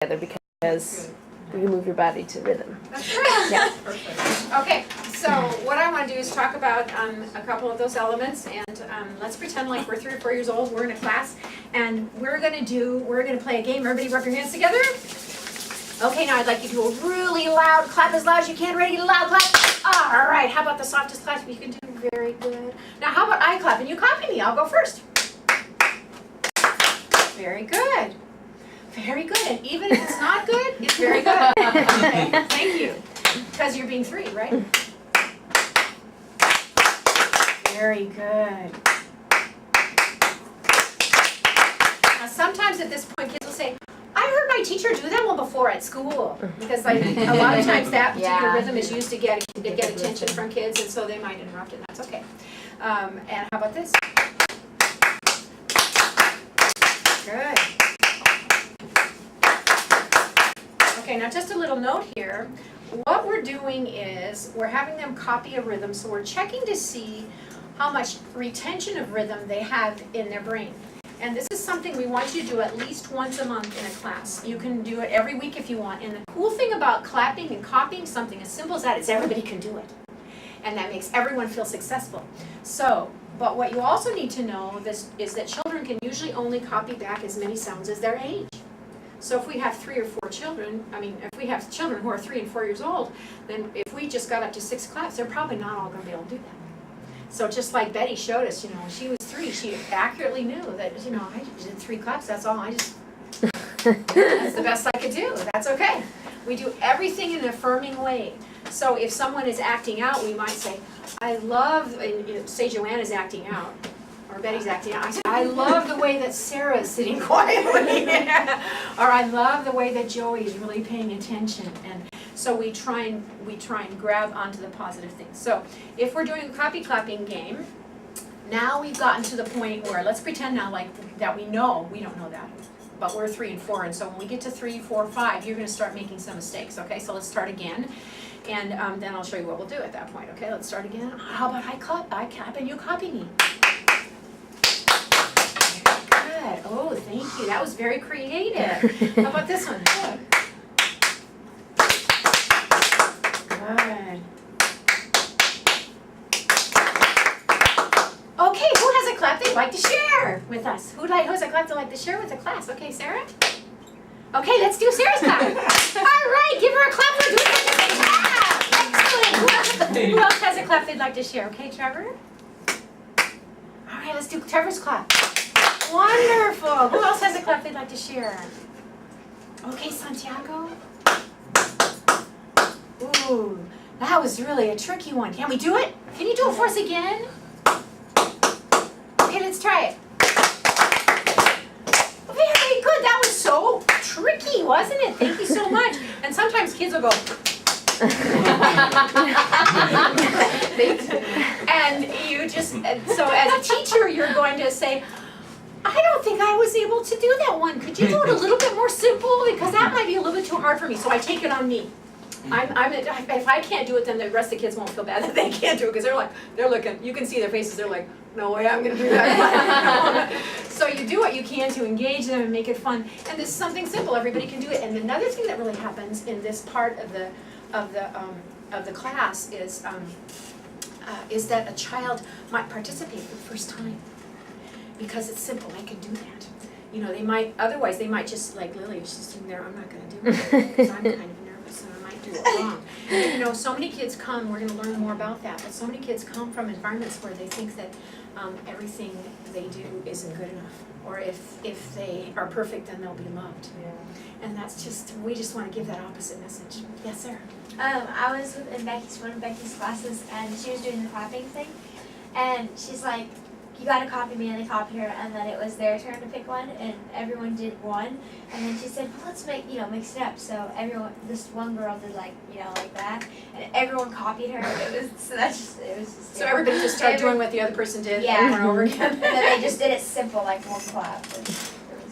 together because you move your body to rhythm. That's right. Yeah. Perfect. Okay, so what I want to do is talk about a couple of those elements, and let's pretend like we're 3 or 4 years old. We're in a class, and we're gonna play a game. Everybody, rub your hands together. Okay, now I'd like you to do a really loud clap, as loud as you can. Ready? Loud clap. All right. How about the softest clap you can do? Very good. Now, how about I clap and you copy me? I'll go first. Very good. Very good. And even if it's not good, it's very good. Okay, thank you. Because you're being 3, right? Very good. Now, sometimes at this point, kids will say, I heard my teacher do that one before at school. Because like, a lot of times that particular rhythm is used to get attention from kids, and so they might interrupt, and that's okay. And how about this? Good. Okay, now just a little note here. What we're doing is we're having them copy a rhythm, so we're checking to see how much retention of rhythm they have in their brain. And this is something we want you to do at least once a month in a class. You can do it every week if you want. And the cool thing about clapping and copying something as simple as that is everybody can do it. And that makes everyone feel successful. So, but what you also need to know is that children can usually only copy back as many sounds as their age. So if we have 3 or 4 children, if we have children who are 3 and 4 years old, then if we just got up to 6 claps, they're probably not all going to be able to do that. So just like Betty showed us, when she was 3, she accurately knew that, I did 3 claps, that's all, that's the best I could do, that's okay. We do everything in an affirming way. So if someone is acting out, we might say, I love, say Joanna's acting out, or Betty's acting out. I say, I love the way that Sarah's sitting quietly. Or I love the way that Joey's really paying attention. And so we try and grab onto the positive things. So if we're doing a copy clapping game, now we've gotten to the point where, let's pretend now like that we don't know that, but we're 3 and 4, and so when we get to 3, 4, 5, you're going to start making some mistakes. Okay, so let's start again, and then I'll show you what we'll do at that point. Okay, let's start again. How about I clap, and you copy me. Good. Oh, thank you. That was very creative. How about this one? Good. Good. Okay, who has a clap they'd like to share with us? Who has a clap they'd like to share with the class? Okay, Sarah? Okay, let's do Sarah's clap. All right, give her a clap for doing such a good job. Excellent. Who else has a clap they'd like to share? Okay, Trevor? All right, let's do Trevor's clap. Wonderful. Who else has a clap they'd like to share? Okay, Santiago? Ooh, that was really a tricky one. Can we do it? Can you do it for us again? Okay, let's try it. Very good. That was so tricky, wasn't it? Thank you so much. And sometimes kids will go. And you just, so as a teacher, you're going to say, I don't think I was able to do that one. Could you do it a little bit more simple? Because that might be a little bit too hard for me. So I take it on me. If I can't do it, then the rest of the kids won't feel bad that they can't do it, because they're looking, you can see their faces, they're like, no way I'm going to do that. So you do what you can to engage them and make it fun. And this is something simple, everybody can do it. And another thing that really happens in this part of the class is that a child might participate for the first time. Because it's simple, they can do that. They might just, like Lily, she's sitting there, I'm not going to do it, because I'm kind of nervous and I might do it wrong. And, so many kids come, we're going to learn more about that, but so many kids come from environments where they think that everything they do isn't good enough. Or if they are perfect, then they'll be loved. Yeah. And we just want to give that opposite message. Yes, Sarah? I was in one of Becky's classes, and she was doing the clapping thing, and she's like, you gotta copy me, and they copied her, and then it was their turn to pick one, and everyone did one, and then she said, well, let's mix it up. So this one girl did like that, and everyone copied her. So everybody just started doing what the other person did over and over again. And then they just did it simple, like one clap.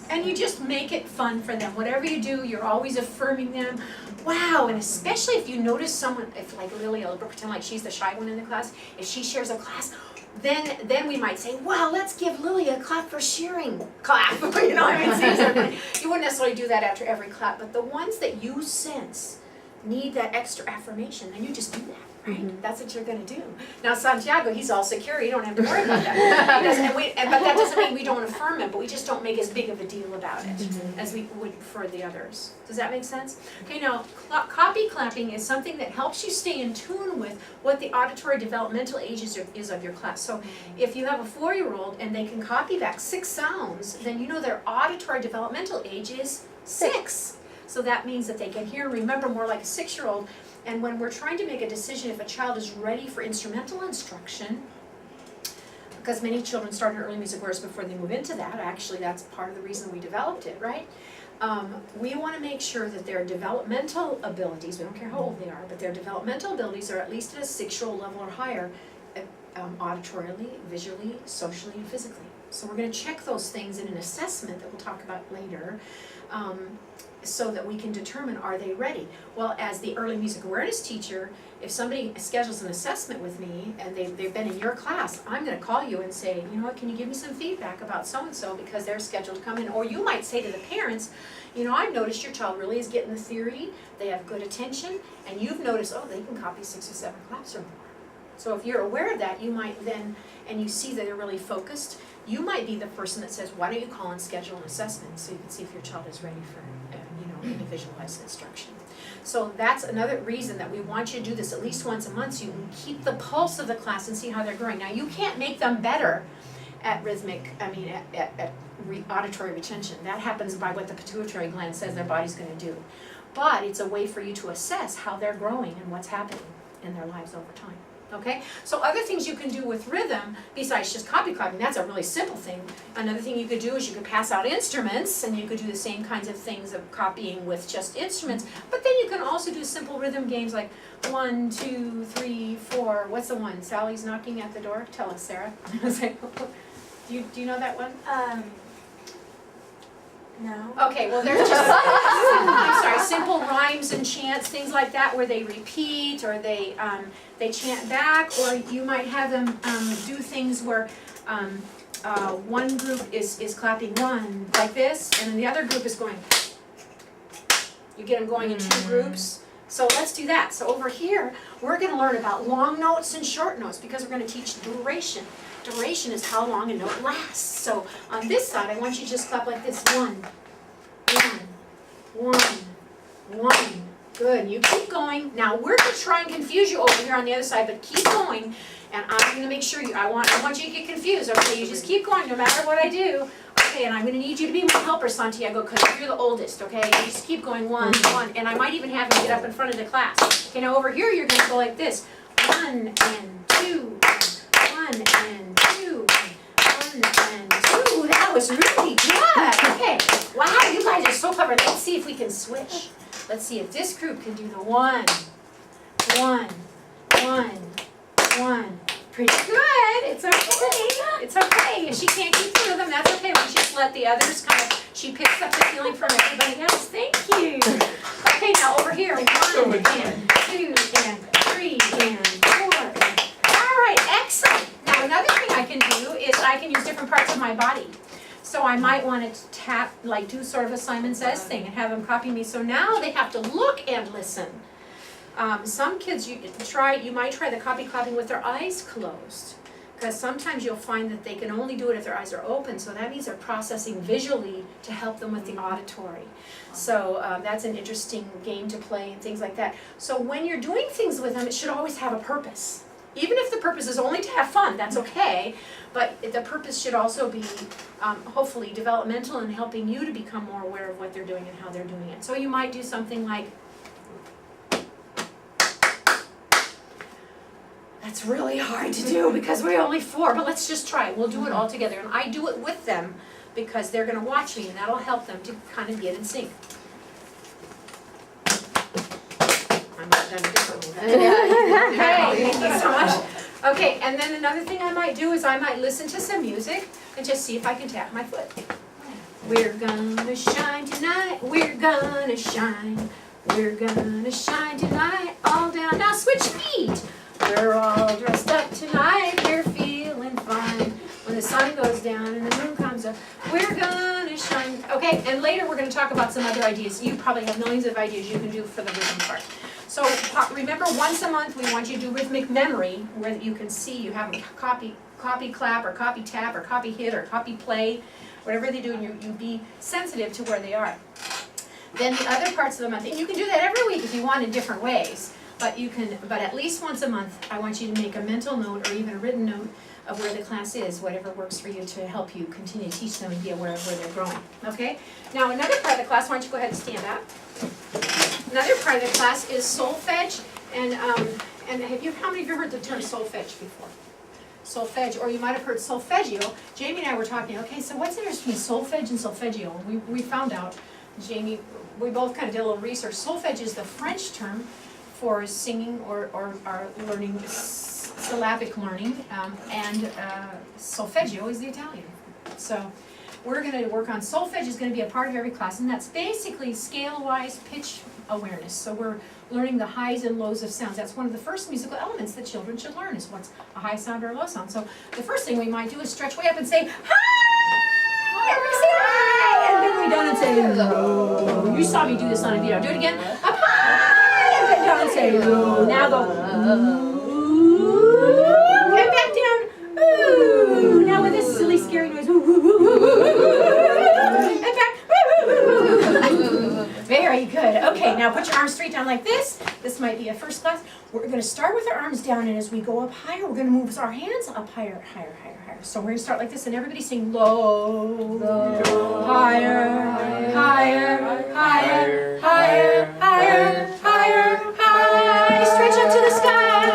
And you just make it fun for them. Whatever you do, you're always affirming them. Wow, and especially if you notice someone, if like Lily, I'll pretend like she's the shy one in the class, if she shares a class, then we might say, well, let's give Lily a clap for shearing clap. You know, I mean, you wouldn't necessarily do that after every clap, but the ones that you sense need that extra affirmation, then you just do that, right? Mhm. That's what you're going to do. Now Santiago, he's all secure. You don't have to worry about that. He doesn't, but that doesn't mean we don't affirm him, but we just don't make as big of a deal about it as we would for the others. Does that make sense? Okay, now copy clapping is something that helps you stay in tune with what the auditory developmental age is of your class. So if you have a 4-year-old and they can copy back 6 sounds, then you know their auditory developmental age is 6. So that means that they can hear and remember more like a 6-year-old. And when we're trying to make a decision if a child is ready for instrumental instruction, because many children start in early music awareness before they move into that, actually that's part of the reason we developed it, right? We want to make sure that their developmental abilities, we don't care how old they are, but their developmental abilities are at least at a 6-year-old level or higher, auditorily, visually, socially, and physically. So we're going to check those things in an assessment that we'll talk about later, so that we can determine, are they ready? Well, as the early music awareness teacher, if somebody schedules an assessment with me and they've been in your class, I'm going to call you and say, you know what, can you give me some feedback about so-and-so because they're scheduled to come in? Or you might say to the parents, you know, I've noticed your child really is getting the theory, they have good attention, and you've noticed, oh, they can copy 6 or 7 claps or more. So if you're aware of that, you might then, and you see that they're really focused, you might be the person that says, why don't you call and schedule an assessment so you can see if your child is ready for individualized instruction. So that's another reason that we want you to do this at least once a month so you can keep the pulse of the class and see how they're growing. Now you can't make them better at auditory retention. That happens by what the pituitary gland says their body's going to do. But it's a way for you to assess how they're growing and what's happening in their lives over time. Okay? So other things you can do with rhythm, besides just copy clapping, that's a really simple thing. Another thing you could do is you could pass out instruments, and you could do the same kinds of things of copying with just instruments, but then you can also do simple rhythm games like 1, 2, 3, 4, what's the one? Sally's knocking at the door? Tell us, Sarah. Do you know that one? No. Okay, well there's just, I'm sorry, simple rhymes and chants, things like that where they repeat or they chant back, or you might have them do things where one group is clapping 1 like this, and then the other group is going. You get them going in 2 groups. So let's do that. So over here, we're going to learn about long notes and short notes because we're going to teach duration. Duration is how long a note lasts. So on this side, I want you to just clap like this. 1, 1, 1, 1. Good. You keep going. Now we're going to try and confuse you over here on the other side, but keep going. And I'm going to make sure I want you to get confused. Okay, you just keep going no matter what I do. Okay, and I'm going to need you to be my helper, Santiago, because you're the oldest. Okay, you just keep going 1, 1, and I might even have you get up in front of the class. Okay, now over here you're going to go like this. 1 and 2. 1 and 2, 1 and 2. That was really good. Okay. Wow, you guys are so clever. Let's see if we can switch. Let's see if this group can do the 1, 1, 1, 1. Pretty good. It's okay. It's okay. If she can't keep through them, that's okay. We just let the others she picks up the feeling from everybody else. Thank you. Okay, now over here. 1 and 2 and 3 and 4 and Alright, excellent. Now another thing I can do is I can use different parts of my body. So I might want to tap, like do sort of a Simon Says thing and have them copy me. So now they have to look and listen. Some kids, you might try the copy clapping with their eyes closed. Because sometimes you'll find that they can only do it if their eyes are open. So that means they're processing visually to help them with the auditory. So that's an interesting game to play and things like that. So when you're doing things with them, it should always have a purpose. Even if the purpose is only to have fun, that's okay. But the purpose should also be, hopefully, developmental and helping you to become more aware of what they're doing and how they're doing it. So you might do something like, that's really hard to do because we're only 4, but let's just try it. We'll do it all together. And I do it with them because they're going to watch me, and that'll help them to kind of get in sync. I might have done it differently. Okay, thank you so much. Okay, and then another thing I might do is I might listen to some music and just see if I can tap my foot. We're gonna shine tonight, we're gonna shine. We're gonna shine tonight, all down. Now switch feet. We're all dressed up tonight, we're feeling sun goes down and the moon comes up, we're gonna shine. Okay, and later we're gonna talk about some other ideas. You probably have millions of ideas you can do for the rhythm part. So remember, once a month we want you to do rhythmic memory, where you can see, you have a copy clap or copy tap or copy hit or copy play, whatever they do, and you be sensitive to where they are. Then the other parts of the month, and you can do that every week if you want in different ways, but at least once a month, I want you to make a mental note or even a written note of where the class is, whatever works for you to help you continue to teach them and be aware of where they're growing, okay? Now another part of the class, why don't you go ahead and stand up. Another part of the class is solfege, and how many of you heard the term solfege before? Solfege, or you might have heard solfeggio. Jamie and I were talking, okay, so what's the difference between solfege and solfeggio? We found out, Jamie, we both kind of did a little research. Solfege is the French term for singing or learning, syllabic learning, and solfeggio is the Italian. So we're going to work on solfege, is going to be a part of every class, and that's basically scale-wise pitch awareness. So we're learning the highs and lows of sounds. That's one of the first musical elements that children should learn, is what's a high sound or a low sound. So the first thing we might do is stretch way up and say, hi! Everybody say hi! And then we down and say, low. You saw me do this on a video. Do it again. Up high! And then down and say, low. Now go, ooh. And back down, ooh. Now with this silly, scary noise, ooh, ooh, ooh, ooh, ooh. And back, ooh, ooh, ooh. Very good. Okay, now put your arms straight down like this. This might be a first class. We're going to start with our arms down, and as we go up higher, we're going to move our hands up higher, higher, higher, higher. So we're going to start like this, and everybody sing low, low, higher, higher, higher, higher, higher, higher, higher. Stretch up to the sky.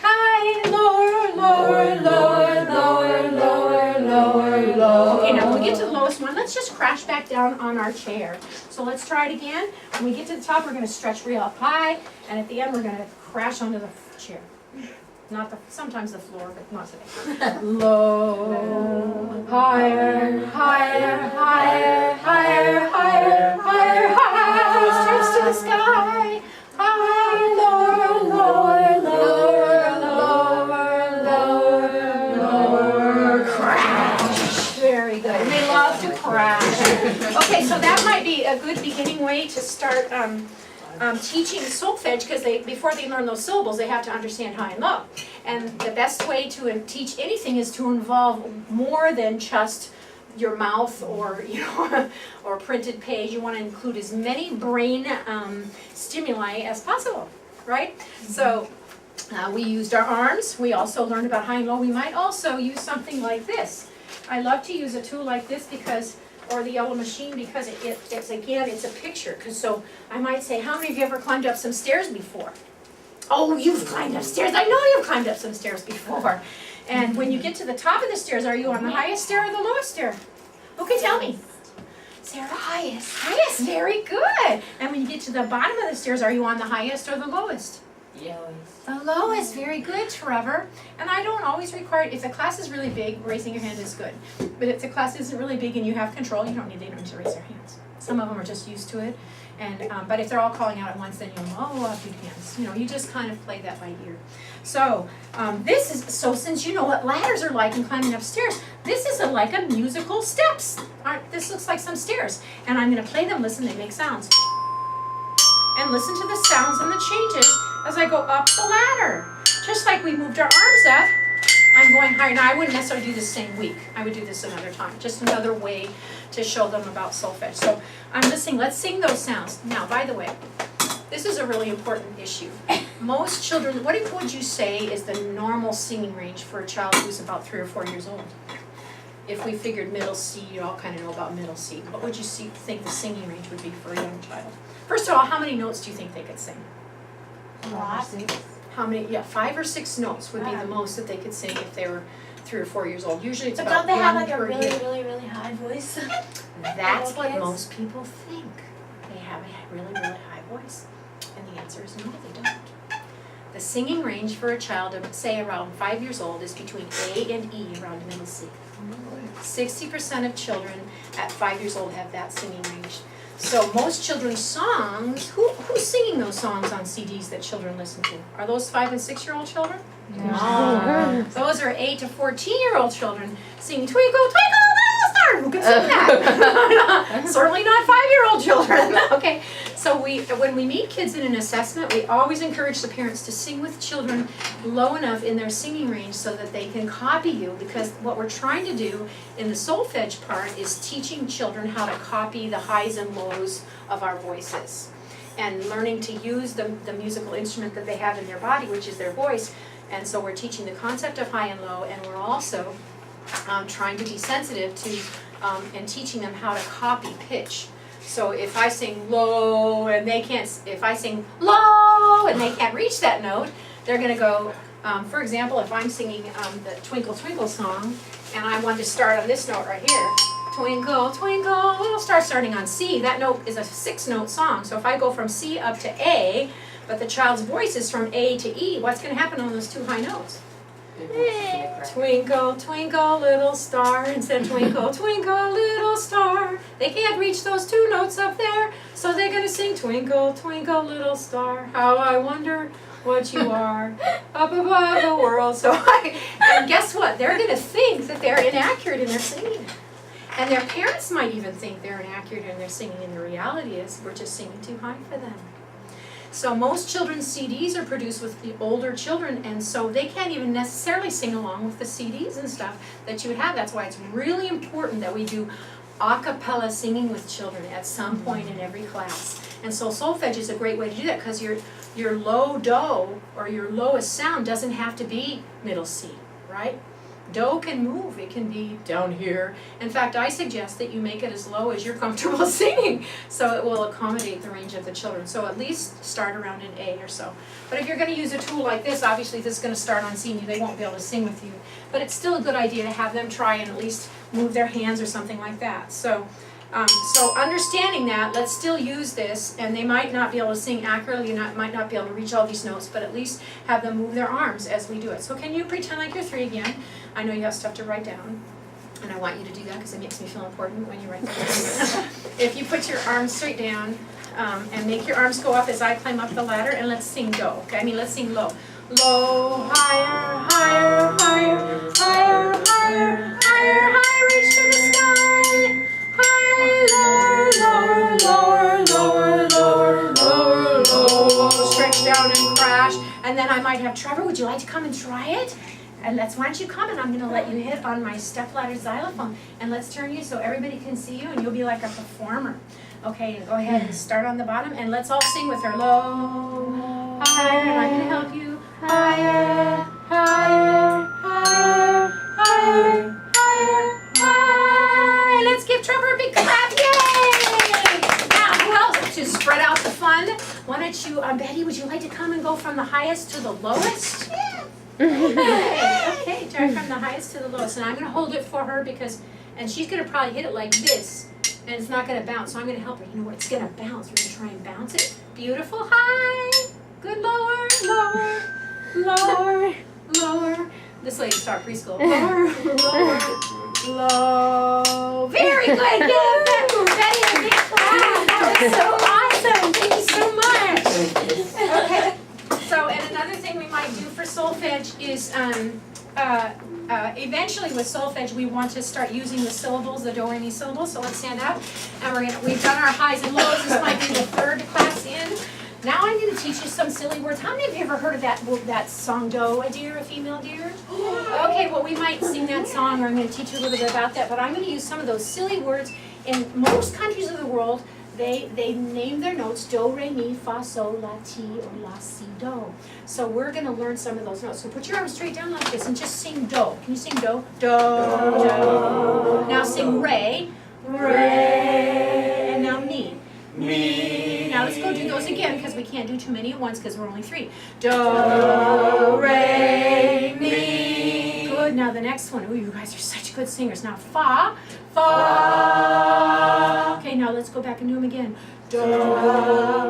High, lower, lower, lower, lower, lower, lower, lower. Okay, now when we get to the lowest one, let's just crash back down on our chair. So let's try it again. When we get to the top, we're going to stretch real up high, and at the end, we're going to crash onto the chair. Sometimes the floor, but not today. Low, higher, higher, higher, higher, higher, higher, higher. Stretch to the sky. High, lower, lower, lower, lower, lower, lower. Crash. Very good. And they love to crash. Okay, so that might be a good beginning way to start teaching solfege, because before they learn those syllables, they have to understand high and low. And the best way to teach anything is to involve more than just your mouth or or printed page. You want to include as many brain stimuli as possible, right? So we used our arms. We also learned about high and low. We might also use something like this. I love to use a tool like this or the yellow machine, because it's a picture. So I might say, how many of you ever climbed up some stairs before? Oh, you've climbed up stairs. I know you've climbed up some stairs before. And when you get to the top of the stairs, are you on the highest stair or the lowest stair? Okay, tell me. Sarah? Highest. Highest, very good. And when you get to the bottom of the stairs, are you on the highest or the lowest? Lowest. The lowest, very good, Trevor. And I don't always require, if the class is really big, raising your hand is good. But if the class isn't really big and you have control, they don't need to raise their hands. Some of them are just used to it. And but if they're all calling out at once, then you'll up your hands. You just kind of play that by ear. So since you know what ladders are like and climbing upstairs, this is like a musical steps. This looks like some stairs. And I'm going to play them. Listen, they make sounds. And listen to the sounds and the changes as I go up the ladder. Just like we moved our arms up, I'm going higher. Now, I wouldn't necessarily do this same week. I would do this another time. Just another way to show them about solfege. So I'm listening. Let's sing those sounds. Now, by the way, this is a really important issue. Most children, what would you say is the normal singing range for a child who's about 3 or 4 years old? If we figured middle C, you all kind of know about middle C. What would you think the singing range would be for a young child? First of all, how many notes do you think they could sing? A lot. How many? Yeah, 5 or 6 notes would be the most that they could sing if they were 3 or 4 years old. Usually it's But about don't they have one like a per really, year. really, really high voice? That's what kids? most people think. They have a really, really high voice. And the answer is no, they don't. The singing range for a child of, say, around 5 years old is between A and E, around middle C. 60% of children at 5 years old have that singing range. So most children's songs, who's singing those songs on CDs that children listen to? Are those 5 and 6 year old children? Those are 8 to 14-year-old children singing Twinkle, Twinkle, Little Star. Who can sing that? Certainly not 5-year-old children. Okay, so when we meet kids in an assessment, we always encourage the parents to sing with children low enough in their singing range so that they can copy you, because what we're trying to do in the solfege part is teaching children how to copy the highs and lows of our voices and learning to use the musical instrument that they have in their body, which is their voice. And so we're teaching the concept of high and low, and we're also trying to be sensitive to and teaching them how to copy pitch. So if I sing low and they can't, if I sing low and they can't reach that note, they're going to go, for example, if I'm singing the Twinkle Twinkle song and I want to start on this note right here, twinkle, twinkle, little star, starting on C, that note is a 6-note song. So if I go from C up to A, but the child's voice is from A to E, what's going to happen on those 2 high notes? Twinkle, twinkle, little star, instead of twinkle, twinkle, little star. They can't reach those 2 notes up there, so they're going to sing twinkle, twinkle, little star, how I wonder what you are up above the world. And guess what? They're going to think that they're inaccurate in their singing. And their parents might even think they're inaccurate in their singing, and the reality is we're just singing too high for them. So most children's CDs are produced with the older children, and so they can't even necessarily sing along with the CDs and stuff that you would have. That's why it's really important that we do a cappella singing with children at some point in every class. And so solfege is a great way to do that, because your low do or your lowest sound doesn't have to be middle C, right? Do can move, it can be down here. In fact, I suggest that you make it as low as you're comfortable singing, so it will accommodate the range of the children. So at least start around an A or so. But if you're going to use a tool like this, obviously this is going to start on C and they won't be able to sing with you. But it's still a good idea to have them try and at least move their hands or something like that. So understanding that, let's still use this, and they might not be able to sing accurately, might not be able to reach all these notes, but at least have them move their arms as we do it. So can you pretend like you're 3 again? I know you have stuff to write down, and I want you to do that because it makes me feel important when you write that down. If you put your arms straight down and make your arms go up as I climb up the ladder, and let's sing do, okay? I mean, let's sing low. Low, higher, higher, higher, higher, higher, higher, higher, reach to the sky. High, lower, lower, lower, lower, lower, lower. Stretch down and crash. And then I might have, Trevor, would you like to come and try it? And why don't you come, and I'm going to let you hit on my stepladder xylophone. And let's turn you so everybody can see you and you'll be like a performer. Okay, go ahead and start on the bottom, and let's all sing with her. Low, higher, and I'm going to help you. Higher, higher, higher, higher, higher, higher. Let's give Trevor a big clap. Yay! Now, who else? To spread out the fun, why don't you, Betty, would you like to come and go from the highest to the lowest? Yeah. Okay, try from the highest to the lowest. And I'm going to hold it for her and she's going to probably hit it like this. And it's not going to bounce, so I'm going to help her. You know what? It's going to bounce. We're going to try and bounce it. Beautiful. High. Good. Lower. Lower. Lower. Lower. This lady's taught preschool. Lower. Lower. Low. Very good. Give Betty a big clap. That was so awesome. Thank you so much. Okay. So, and another thing we might do for solfege is eventually with solfege we want to start using the syllables, the do, re, mi syllables. So let's stand up, and we've done our highs and lows. This might be the 3rd class in. Now I'm going to teach you some silly words. How many of you ever heard of that song, Do, a deer, a female deer? Okay, well we might sing that song, or I'm going to teach you a little bit about that, but I'm going to use some of those silly words. In most countries of the world, they name their notes do, re, mi, fa, sol, la, ti, or la, si, do. So we're going to learn some of those notes. So put your arms straight down like this and just sing do. Can you sing do? Do, do. Now sing re, re, and now mi. Mi. Now let's go do those again, because we can't do too many at once because we're only 3. Do, re, mi. Good. Now the next one. Ooh, you guys are such good singers. Now fa, fa. Okay, now let's go back and do them again. Do,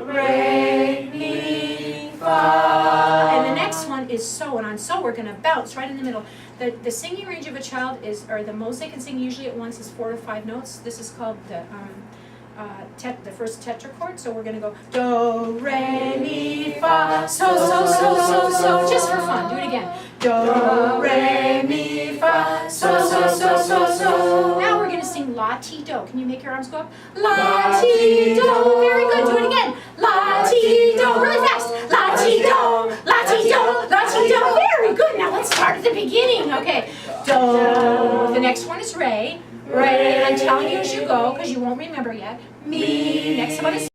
re, mi, fa. And the next one is so, and on so we're going to bounce right in the middle. The singing range of a child is, or the most they can sing usually at once is 4 to 5 notes. This is called the first tetrachord. So we're going to go do, re, mi, fa, so, just for fun. Do it again. Do, re, mi, fa, so. Now we're gonna sing la, ti, do. Can you make your arms go up? La, ti, do. Very good. Do it again. La, ti, do. Really fast. La, ti, do. La, ti, do. La, ti, do. Very good. Now let's start at the beginning. Okay. Do. The next one is re. Re. I'm telling you as you go because you won't remember yet. Mi. Next one is